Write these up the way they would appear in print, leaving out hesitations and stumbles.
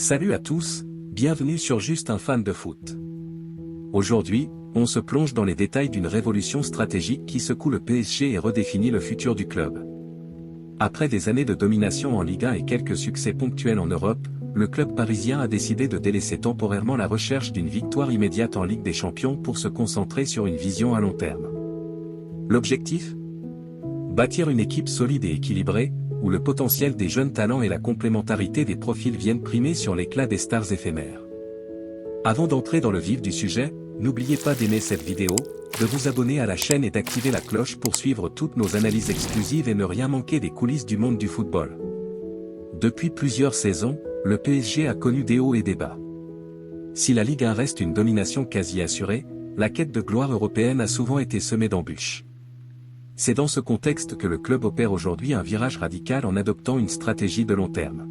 Salut à tous, bienvenue sur Juste un fan de foot. Aujourd'hui, on se plonge dans les détails d'une révolution stratégique qui secoue le PSG et redéfinit le futur du club. Après des années de domination en Ligue 1 et quelques succès ponctuels en Europe, le club parisien a décidé de délaisser temporairement la recherche d'une victoire immédiate en Ligue des Champions pour se concentrer sur une vision à long terme. L'objectif ? Bâtir une équipe solide et équilibrée, où le potentiel des jeunes talents et la complémentarité des profils viennent primer sur l'éclat des stars éphémères. Avant d'entrer dans le vif du sujet, n'oubliez pas d'aimer cette vidéo, de vous abonner à la chaîne et d'activer la cloche pour suivre toutes nos analyses exclusives et ne rien manquer des coulisses du monde du football. Depuis plusieurs saisons, le PSG a connu des hauts et des bas. Si la Ligue 1 reste une domination quasi assurée, la quête de gloire européenne a souvent été semée d'embûches. C'est dans ce contexte que le club opère aujourd'hui un virage radical en adoptant une stratégie de long terme.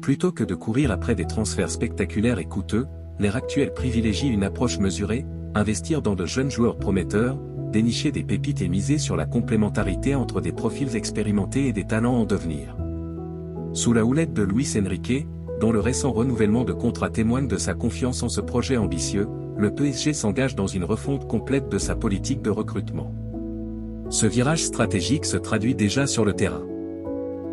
Plutôt que de courir après des transferts spectaculaires et coûteux, l'ère actuelle privilégie une approche mesurée, investir dans de jeunes joueurs prometteurs, dénicher des pépites et miser sur la complémentarité entre des profils expérimentés et des talents en devenir. Sous la houlette de Luis Enrique, dont le récent renouvellement de contrat témoigne de sa confiance en ce projet ambitieux, le PSG s'engage dans une refonte complète de sa politique de recrutement. Ce virage stratégique se traduit déjà sur le terrain.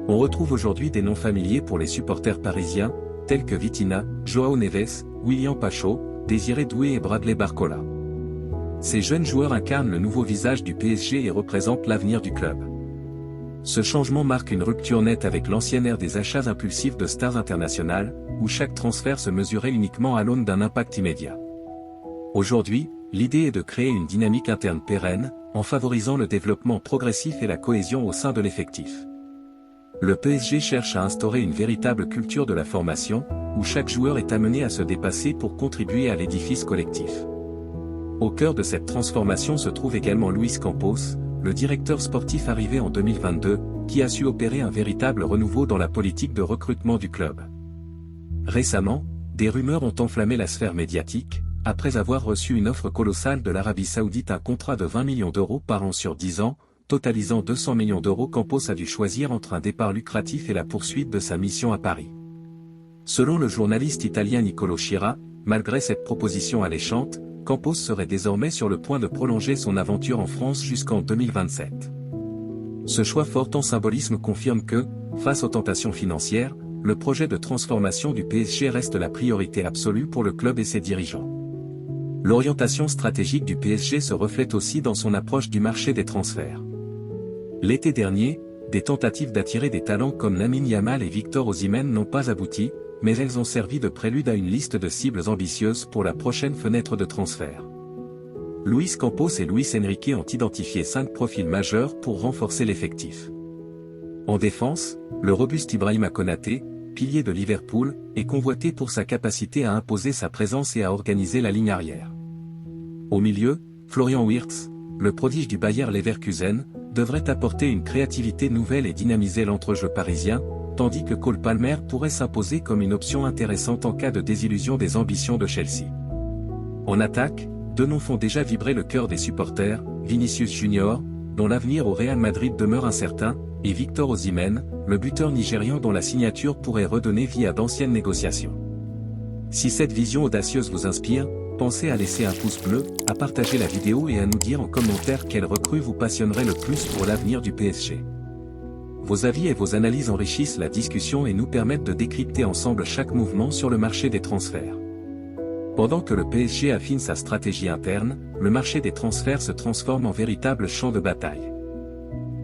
On retrouve aujourd'hui des noms familiers pour les supporters parisiens, tels que Vitinha, João Neves, William Pacho, Désiré Doué et Bradley Barcola. Ces jeunes joueurs incarnent le nouveau visage du PSG et représentent l'avenir du club. Ce changement marque une rupture nette avec l'ancienne ère des achats impulsifs de stars internationales, où chaque transfert se mesurait uniquement à l'aune d'un impact immédiat. Aujourd'hui, l'idée est de créer une dynamique interne pérenne, en favorisant le développement progressif et la cohésion au sein de l'effectif. Le PSG cherche à instaurer une véritable culture de la formation, où chaque joueur est amené à se dépasser pour contribuer à l'édifice collectif. Au cœur de cette transformation se trouve également Luis Campos, le directeur sportif arrivé en 2022, qui a su opérer un véritable renouveau dans la politique de recrutement du club. Récemment, des rumeurs ont enflammé la sphère médiatique. Après avoir reçu une offre colossale de l'Arabie Saoudite, un contrat de 20 millions d'euros par an sur 10 ans, totalisant 200 millions d'euros, Campos a dû choisir entre un départ lucratif et la poursuite de sa mission à Paris. Selon le journaliste italien Nicolo Schira, malgré cette proposition alléchante, Campos serait désormais sur le point de prolonger son aventure en France jusqu'en 2027. Ce choix fort en symbolisme confirme que, face aux tentations financières, le projet de transformation du PSG reste la priorité absolue pour le club et ses dirigeants. L'orientation stratégique du PSG se reflète aussi dans son approche du marché des transferts. L'été dernier, des tentatives d'attirer des talents comme Lamine Yamal et Victor Osimhen n'ont pas abouti, mais elles ont servi de prélude à une liste de cibles ambitieuses pour la prochaine fenêtre de transfert. Luis Campos et Luis Enrique ont identifié 5 profils majeurs pour renforcer l'effectif. En défense, le robuste Ibrahima Konaté, pilier de Liverpool, est convoité pour sa capacité à imposer sa présence et à organiser la ligne arrière. Au milieu, Florian Wirtz, le prodige du Bayer Leverkusen, devrait apporter une créativité nouvelle et dynamiser l'entrejeu parisien, tandis que Cole Palmer pourrait s'imposer comme une option intéressante en cas de désillusion des ambitions de Chelsea. En attaque, 2 noms font déjà vibrer le cœur des supporters, Vinicius Junior, dont l'avenir au Real Madrid demeure incertain, et Victor Osimhen, le buteur nigérian dont la signature pourrait redonner vie à d'anciennes négociations. Si cette vision audacieuse vous inspire, pensez à laisser un pouce bleu, à partager la vidéo et à nous dire en commentaire quelle recrue vous passionnerait le plus pour l'avenir du PSG. Vos avis et vos analyses enrichissent la discussion et nous permettent de décrypter ensemble chaque mouvement sur le marché des transferts. Pendant que le PSG affine sa stratégie interne, le marché des transferts se transforme en véritable champ de bataille.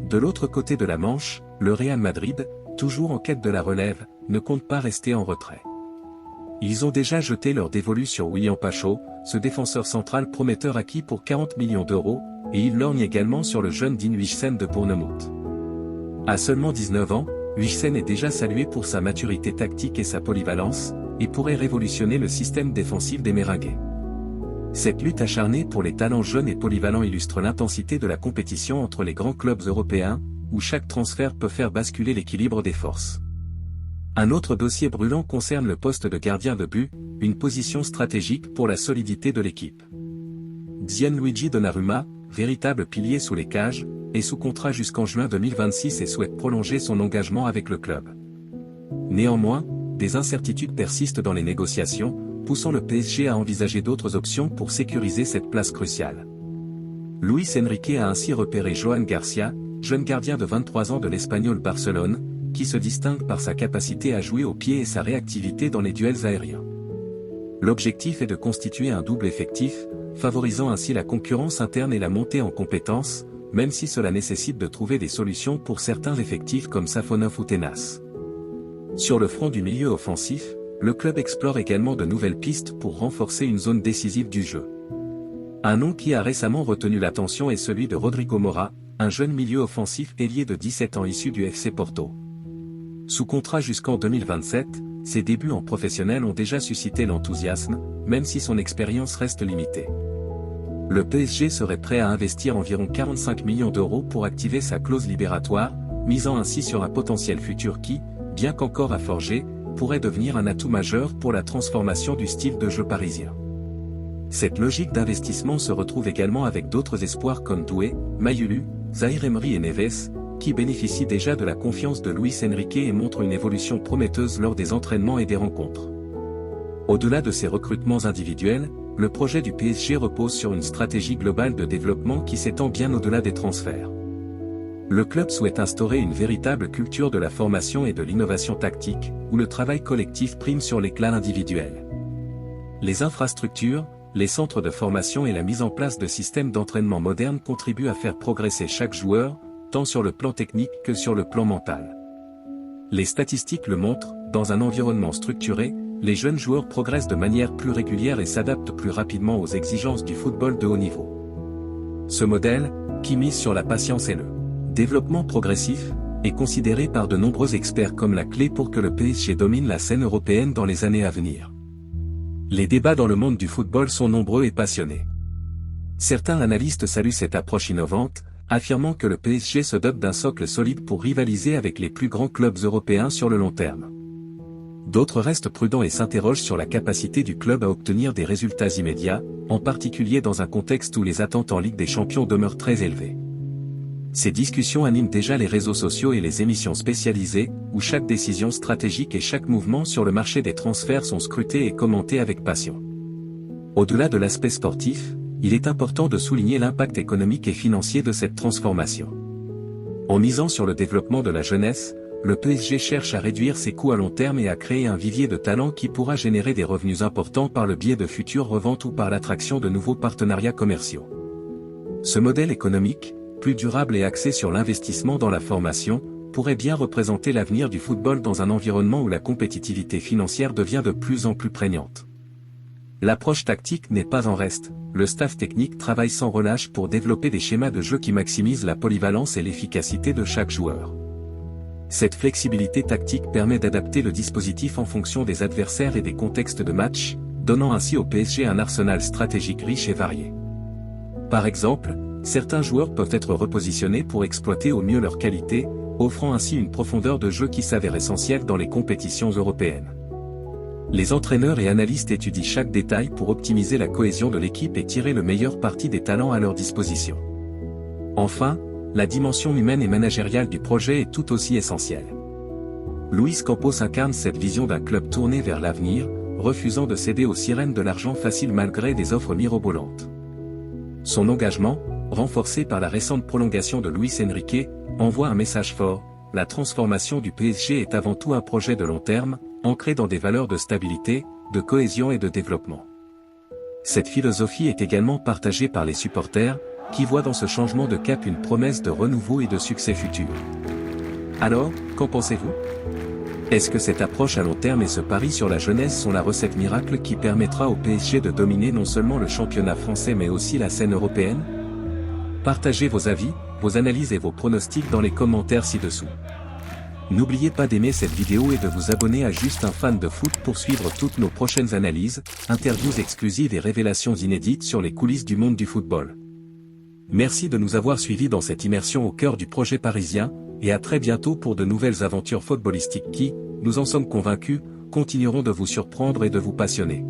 De l'autre côté de la Manche, le Real Madrid, toujours en quête de la relève, ne compte pas rester en retrait. Ils ont déjà jeté leur dévolu sur William Pacho, ce défenseur central prometteur acquis pour 40 millions d'euros, et ils lorgnent également sur le jeune Dean Huijsen de Bournemouth. À seulement 19 ans, Huijsen est déjà salué pour sa maturité tactique et sa polyvalence, et pourrait révolutionner le système défensif des Merengues. Cette lutte acharnée pour les talents jeunes et polyvalents illustre l'intensité de la compétition entre les grands clubs européens, où chaque transfert peut faire basculer l'équilibre des forces. Un autre dossier brûlant concerne le poste de gardien de but, une position stratégique pour la solidité de l'équipe. Gianluigi Donnarumma, véritable pilier sous les cages, est sous contrat jusqu'en juin 2026 et souhaite prolonger son engagement avec le club. Néanmoins, des incertitudes persistent dans les négociations, poussant le PSG à envisager d'autres options pour sécuriser cette place cruciale. Luis Enrique a ainsi repéré Joan Garcia, jeune gardien de 23 ans de l'Espagnol Barcelone, qui se distingue par sa capacité à jouer au pied et sa réactivité dans les duels aériens. L'objectif est de constituer un double effectif, favorisant ainsi la concurrence interne et la montée en compétences, même si cela nécessite de trouver des solutions pour certains effectifs comme Safonov ou Tenas. Sur le front du milieu offensif, le club explore également de nouvelles pistes pour renforcer une zone décisive du jeu. Un nom qui a récemment retenu l'attention est celui de Rodrigo Mora, un jeune milieu offensif ailier de 17 ans issu du FC Porto. Sous contrat jusqu'en 2027, ses débuts en professionnel ont déjà suscité l'enthousiasme, même si son expérience reste limitée. Le PSG serait prêt à investir environ 45 millions d'euros pour activer sa clause libératoire, misant ainsi sur un potentiel futur qui, bien qu'encore à forger, pourrait devenir un atout majeur pour la transformation du style de jeu parisien. Cette logique d'investissement se retrouve également avec d'autres espoirs comme Doué, Mayulu, Zahir Emery et Neves, qui bénéficient déjà de la confiance de Luis Enrique et montrent une évolution prometteuse lors des entraînements et des rencontres. Au-delà de ces recrutements individuels, le projet du PSG repose sur une stratégie globale de développement qui s'étend bien au-delà des transferts. Le club souhaite instaurer une véritable culture de la formation et de l'innovation tactique, où le travail collectif prime sur l'éclat individuel. Les infrastructures, les centres de formation et la mise en place de systèmes d'entraînement modernes contribuent à faire progresser chaque joueur, tant sur le plan technique que sur le plan mental. Les statistiques le montrent, dans un environnement structuré, les jeunes joueurs progressent de manière plus régulière et s'adaptent plus rapidement aux exigences du football de haut niveau. Ce modèle, qui mise sur la patience et le développement progressif, est considéré par de nombreux experts comme la clé pour que le PSG domine la scène européenne dans les années à venir. Les débats dans le monde du football sont nombreux et passionnés. Certains analystes saluent cette approche innovante, affirmant que le PSG se dote d'un socle solide pour rivaliser avec les plus grands clubs européens sur le long terme. D'autres restent prudents et s'interrogent sur la capacité du club à obtenir des résultats immédiats, en particulier dans un contexte où les attentes en Ligue des Champions demeurent très élevées. Ces discussions animent déjà les réseaux sociaux et les émissions spécialisées, où chaque décision stratégique et chaque mouvement sur le marché des transferts sont scrutés et commentés avec passion. Au-delà de l'aspect sportif, il est important de souligner l'impact économique et financier de cette transformation. En misant sur le développement de la jeunesse, le PSG cherche à réduire ses coûts à long terme et à créer un vivier de talents qui pourra générer des revenus importants par le biais de futures reventes ou par l'attraction de nouveaux partenariats commerciaux. Ce modèle économique, plus durable et axé sur l'investissement dans la formation, pourrait bien représenter l'avenir du football dans un environnement où la compétitivité financière devient de plus en plus prégnante. L'approche tactique n'est pas en reste, le staff technique travaille sans relâche pour développer des schémas de jeu qui maximisent la polyvalence et l'efficacité de chaque joueur. Cette flexibilité tactique permet d'adapter le dispositif en fonction des adversaires et des contextes de match, donnant ainsi au PSG un arsenal stratégique riche et varié. Par exemple, certains joueurs peuvent être repositionnés pour exploiter au mieux leurs qualités, offrant ainsi une profondeur de jeu qui s'avère essentielle dans les compétitions européennes. Les entraîneurs et analystes étudient chaque détail pour optimiser la cohésion de l'équipe et tirer le meilleur parti des talents à leur disposition. Enfin, la dimension humaine et managériale du projet est tout aussi essentielle. Luis Campos incarne cette vision d'un club tourné vers l'avenir, refusant de céder aux sirènes de l'argent facile malgré des offres mirobolantes. Son engagement, renforcé par la récente prolongation de Luis Enrique, envoie un message fort: la transformation du PSG est avant tout un projet de long terme, ancré dans des valeurs de stabilité, de cohésion et de développement. Cette philosophie est également partagée par les supporters, qui voient dans ce changement de cap une promesse de renouveau et de succès futur. Alors, qu'en pensez-vous ? Est-ce que cette approche à long terme et ce pari sur la jeunesse sont la recette miracle qui permettra au PSG de dominer non seulement le championnat français mais aussi la scène européenne ? Partagez vos avis, vos analyses et vos pronostics dans les commentaires ci-dessous. N'oubliez pas d'aimer cette vidéo et de vous abonner à Juste un fan de foot pour suivre toutes nos prochaines analyses, interviews exclusives et révélations inédites sur les coulisses du monde du football. Merci de nous avoir suivis dans cette immersion au cœur du projet parisien, et à très bientôt pour de nouvelles aventures footballistiques qui, nous en sommes convaincus, continueront de vous surprendre et de vous passionner.